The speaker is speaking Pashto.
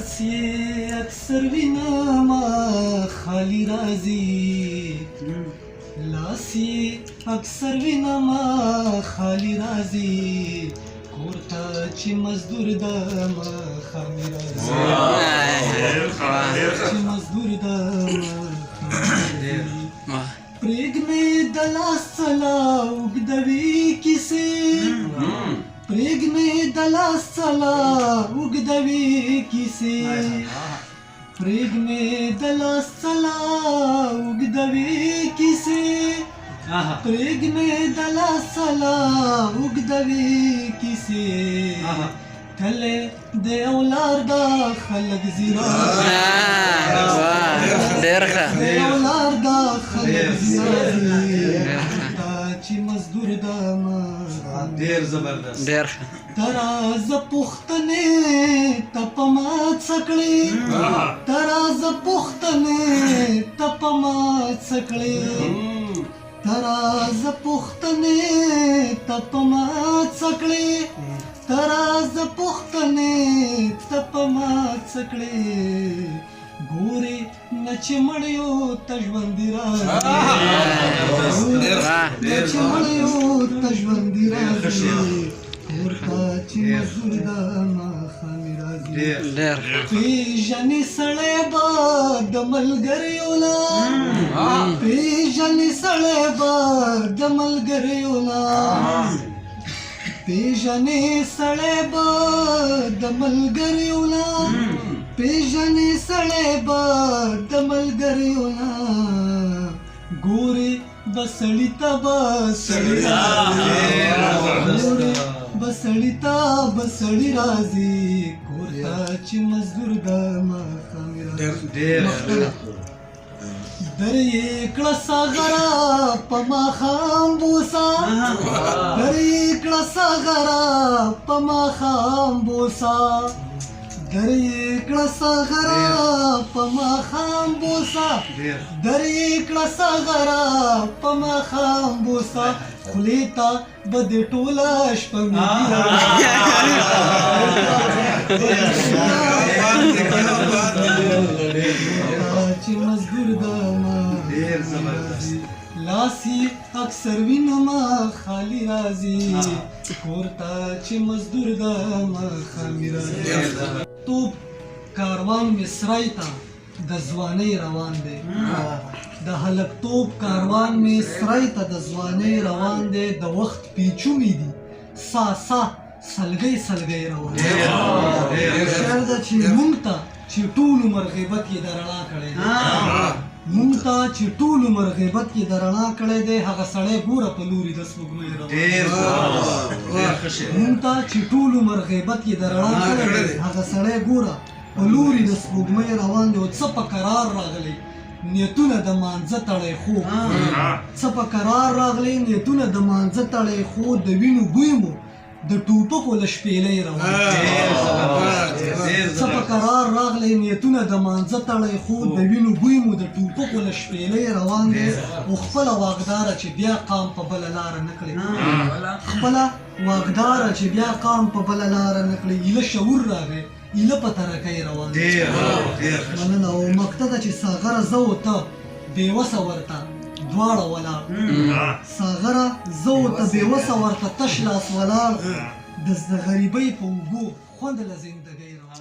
لاس یې اکثر وینمه خالی راځي لاس یې اکثر وینمه خالی راځي کور ته چې مزدور دم خامي راځي چې مزدور دم پرېږدمې د لاس څله اوږدوي کیسې پرېږدمې د لاس څله اوږدوي کیسې پرېږدمې د لاس څله اوږدوي کیسې پرېږدمې د لاس څله اوږدوي کیسې کله د اولار د خلک زیرا ډېر ښه د اولار د خلک زیرا چې مزدور دم ډېر زبردست ډېر ښه تراز پختنې تپما څکړې تراز پختنې تپما څکړې تراز پختنې تپما څکړې تراز پختنې تپما څکړې ګورې نه چې مړیو ته ژوندي راځي نه چې مړیو ته ژوندي راځي کور ته چې مزدور دم خامي راځي ډېر پیژنې سړی به د ملګریو نه پیژنې سړی به د ملګریو نه پیژنې سړی به د ملګریو نه پیژنې سړی به د ملګریو نه ګورې به سړي ته به سړي راځي بسړی ته بسړی راځي کور ته چې مزدور دم خامي راځي در یې کړه ساغره په ماښام بوسه در یې کړه ساغره په ماښام بوسه در یې کړه ساغره په ماښام بوسه در یې کړه ساغره په ماښام بوسه خولې ته به دې ټوله شپه چې مزدور دم لاس یې اکثر وینمه خالي راځي کور ته چې مزدور دم خامي راځي توپ کاروان مې سرای ته د ځوانۍ روان دی د هلکتوب کاروان مې سرای ته د ځوانۍ روان دی د وخت پیچومې دي سا سا سلګۍ سلګۍ روان دی شعر ده چې مونږ ته چې ټول عمر غیبت یې د رڼا کړی دی مونږ ته چې ټول عمر غیبت یې د رڼا کړی دی هغه سړی ګوره په لوري د سپوږمۍ روان مونږ ته چې ټول عمر غیبت یې د رڼا کړی دی هغه سړی ګوره په لوري د سپوږمۍ روان دی او څه په قرار راغلی نیتونه د مانځه تړی خو څه په قرار راغلی نیتونه د مانځه تړی خو د وینو بوی مو د ټوپکو له شپېلۍ روان څه په قرار راغلی نیتونه د مانځه تړی خو د وینو بوی مو د ټوپکو له شپېلۍ روان دی او خپله واګداره چې بیا قام په بله لاره نه کړي خپله واګداره چې بیا قام په بله لاره نه کړي ایله شعور راغی ایله په ترکۍ روان مننه او مقته ده چې ساغره زه و ته بېوسه ورته دواړه ولاړ ساغره زه و ته بېوسه ورته تش لاس ولاړ د غریبۍ په اوږو خوند له زندګۍ روان